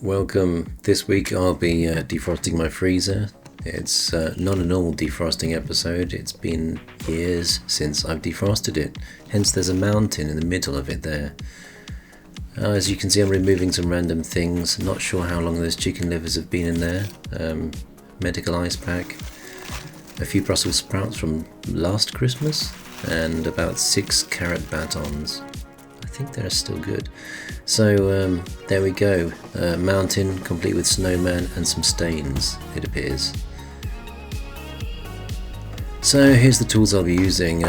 Welcome. This week I'll be defrosting my freezer. It's not a normal defrosting episode. It's been years since I've defrosted it. Hence there's a mountain in the middle of it there. As you can see, I'm removing some random things. Not sure how long those chicken livers have been in there. Medical ice pack. A few Brussels sprouts from last Christmas. And about 6 carrot batons. I think they're still good. So there we go, mountain complete with snowman and some stains, it appears. So here's the tools I'll be using.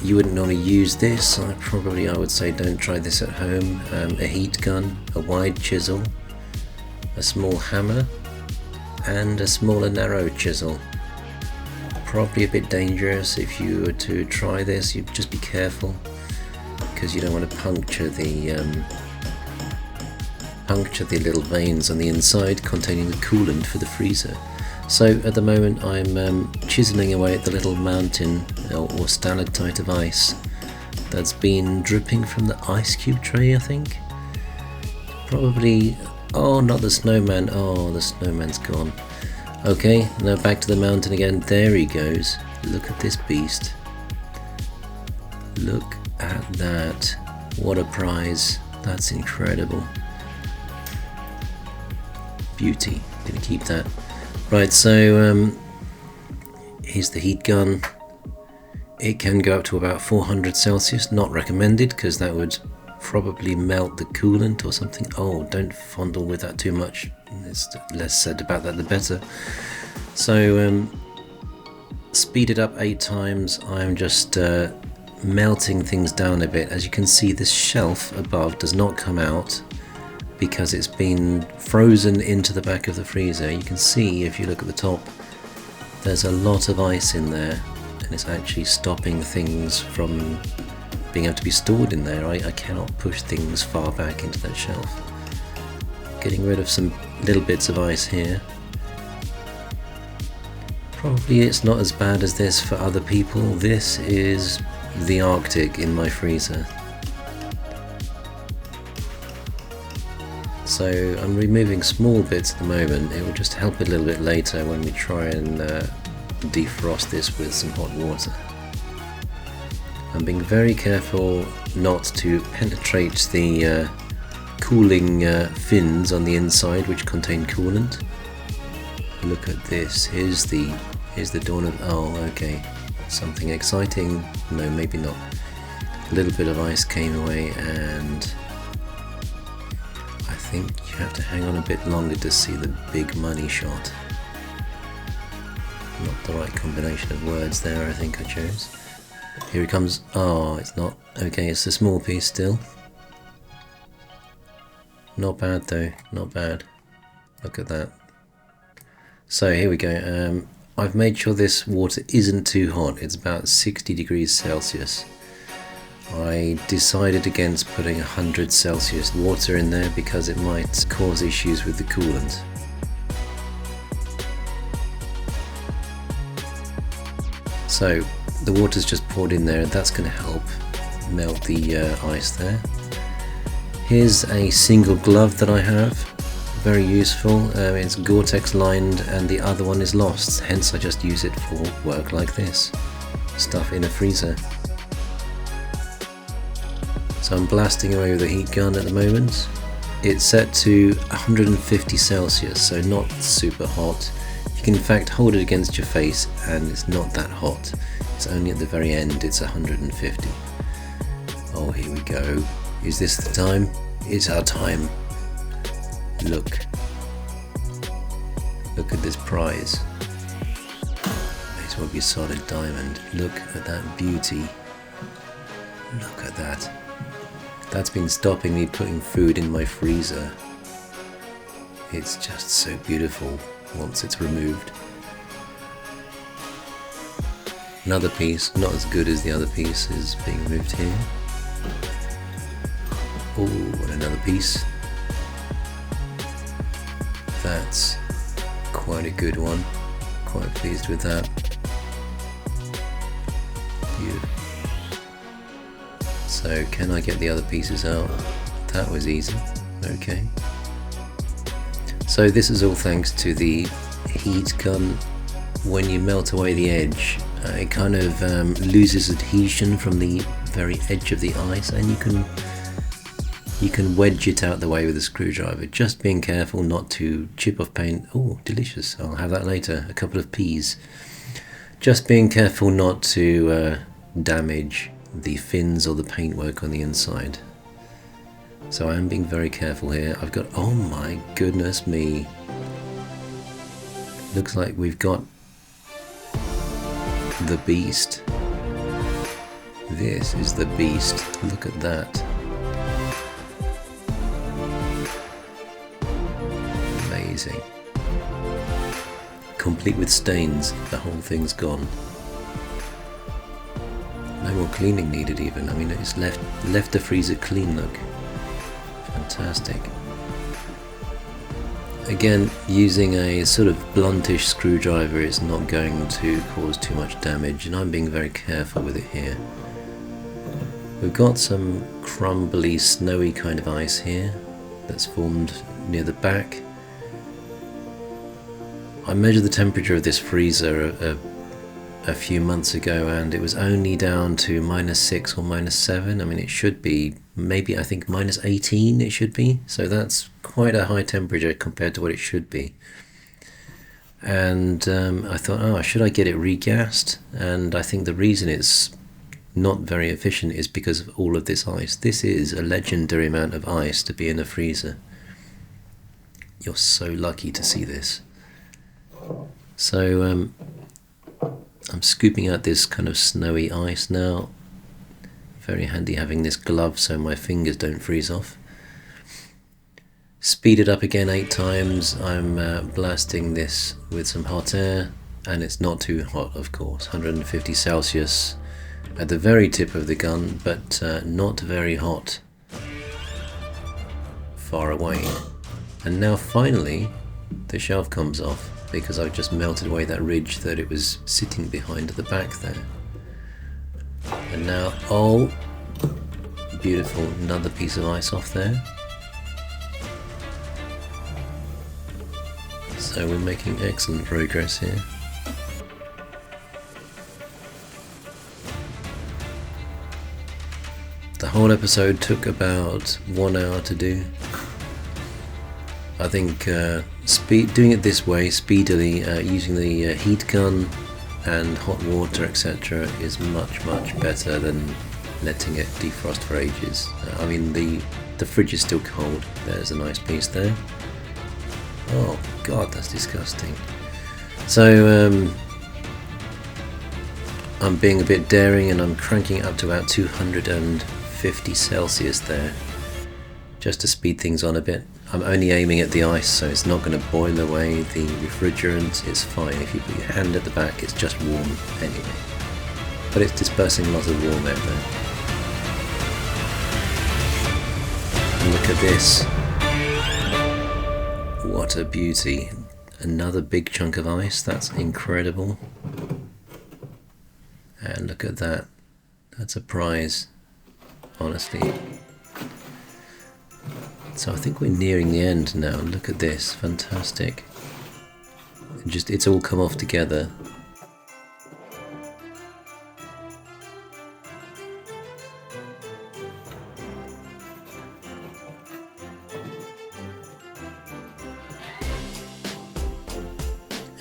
You wouldn't normally use this. I would say don't try this at home. A heat gun, a wide chisel, a small hammer and a smaller narrow chisel. Probably a bit dangerous if you were to try this. You just be careful, because you don't want to puncture the little veins on the inside containing the coolant for the freezer. So at the moment I'm chiseling away at the little mountain or stalactite of ice that's been dripping from the ice cube tray, I think. Probably, oh, not the snowman. Oh, the snowman's gone. Okay, now back to the mountain again. There he goes. Look at this beast. Look at that. What a prize. That's incredible. Beauty. Gonna keep that. Right, so here's the heat gun. It can go up to about 400 Celsius. Not recommended, because that would probably melt the coolant or something. Oh, don't fondle with that too much. There's less said about that the better. So speed it up 8 times. I'm just melting things down a bit. As you can see, this shelf above does not come out because it's been frozen into the back of the freezer. You can see, if you look at the top, there's a lot of ice in there, and it's actually stopping things from being able to be stored in there. I cannot push things far back into that shelf. Getting rid of some little bits of ice here. Probably it's not as bad as this for other people. This is the Arctic in my freezer. So I'm removing small bits at the moment. It will just help a little bit later when we try and defrost this with some hot water. I'm being very careful not to penetrate the cooling fins on the inside, which contain coolant. Look at this. Here's the dawn of, oh, okay, something exciting. No, maybe not. A little bit of ice came away, and I think you have to hang on a bit longer to see the big money shot. Not the right combination of words there, I think I chose. Here it comes. Oh, it's not. Okay, it's a small piece still. Not bad though, not bad. Look at that. So here we go. I've made sure this water isn't too hot. It's about 60 degrees Celsius. I decided against putting 100 Celsius water in there because it might cause issues with the coolant. So the water's just poured in there, and that's going to help melt the ice there. Here's a single glove that I have, very useful. It's Gore-Tex lined and the other one is lost, hence I just use it for work like this, stuff in a freezer. So I'm blasting away with the heat gun at the moment. It's set to 150 Celsius, so not super hot. You can in fact hold it against your face and it's not that hot. It's only at the very end it's 150. Oh, here we go. Is this the time? It's our time. Look. Look at this prize. This will be solid diamond. Look at that beauty. Look at that. That's been stopping me putting food in my freezer. It's just so beautiful once it's removed. Another piece, not as good as the other piece, is being removed here. Oh, and another piece. That's quite a good one. Quite pleased with that. Beautiful. So can I get the other pieces out? That was easy. Okay. So this is all thanks to the heat gun. When you melt away the edge, it kind of loses adhesion from the very edge of the ice, and you can wedge it out the way with a screwdriver. Just being careful not to chip off paint. Oh, delicious! I'll have that later. A couple of peas. Just being careful not to damage the fins or the paintwork on the inside. So I am being very careful here. I've got, oh my goodness me. Looks like we've got the beast. This is the beast. Look at that. Amazing. Complete with stains. The whole thing's gone. No more cleaning needed even. I mean, it's left the freezer clean, look. Fantastic. Again, using a sort of bluntish screwdriver is not going to cause too much damage, and I'm being very careful with it here. We've got some crumbly, snowy kind of ice here that's formed near the back. I measured the temperature of this freezer a few months ago, and it was only down to -6 or -7. I mean, it should be maybe, I think, -18 it should be. So that's quite a high temperature compared to what it should be. And I thought, oh, should I get it regassed? And I think the reason it's not very efficient is because of all of this ice. This is a legendary amount of ice to be in a freezer. You're so lucky to see this. So I'm scooping out this kind of snowy ice now. Very handy having this glove so my fingers don't freeze off. Speed it up again 8 times. I'm blasting this with some hot air, and it's not too hot, of course. 150 Celsius at the very tip of the gun, but not very hot far away. And now finally the shelf comes off, because I've just melted away that ridge that it was sitting behind at the back there. And now, oh, beautiful, another piece of ice off there. So we're making excellent progress here. The whole episode took about 1 hour to do. I think doing it this way, speedily, using the heat gun and hot water, etc., is much better than letting it defrost for ages. I mean, the fridge is still cold. There's a nice piece there. Oh god, that's disgusting. So I'm being a bit daring, and I'm cranking it up to about 250 Celsius there, just to speed things on a bit. I'm only aiming at the ice, so it's not going to boil away the refrigerant. It's fine. If you put your hand at the back, it's just warm anyway. But it's dispersing lots of warm air there. And look at this. What a beauty. Another big chunk of ice. That's incredible. And look at that. That's a prize, honestly. So I think we're nearing the end now. Look at this, fantastic. It's all come off together.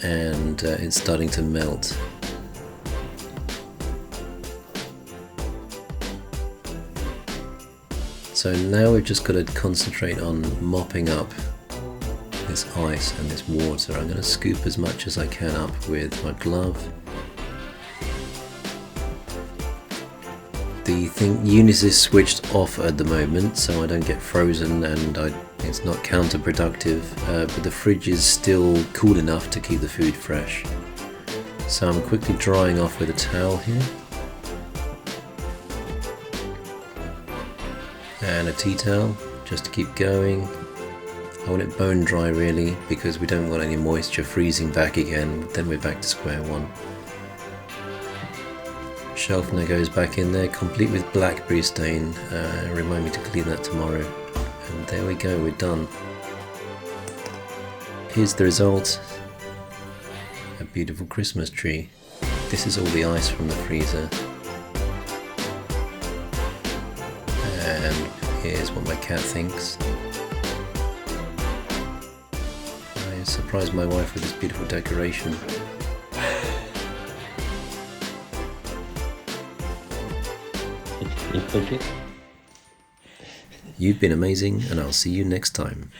And it's starting to melt. So now we've just got to concentrate on mopping up this ice and this water. I'm going to scoop as much as I can up with my glove. The unit is switched off at the moment, so I don't get frozen, and it's not counterproductive, but the fridge is still cool enough to keep the food fresh. So I'm quickly drying off with a towel here. And a tea towel, just to keep going. I want it bone dry really, because we don't want any moisture freezing back again, then we're back to square one. Shelf now goes back in there, complete with blackberry stain. Remind me to clean that tomorrow. And there we go, we're done. here's the result. A beautiful Christmas tree. This is all the ice from the freezer. And here's what my cat thinks. I surprised my wife with this beautiful decoration. You've been amazing, and I'll see you next time.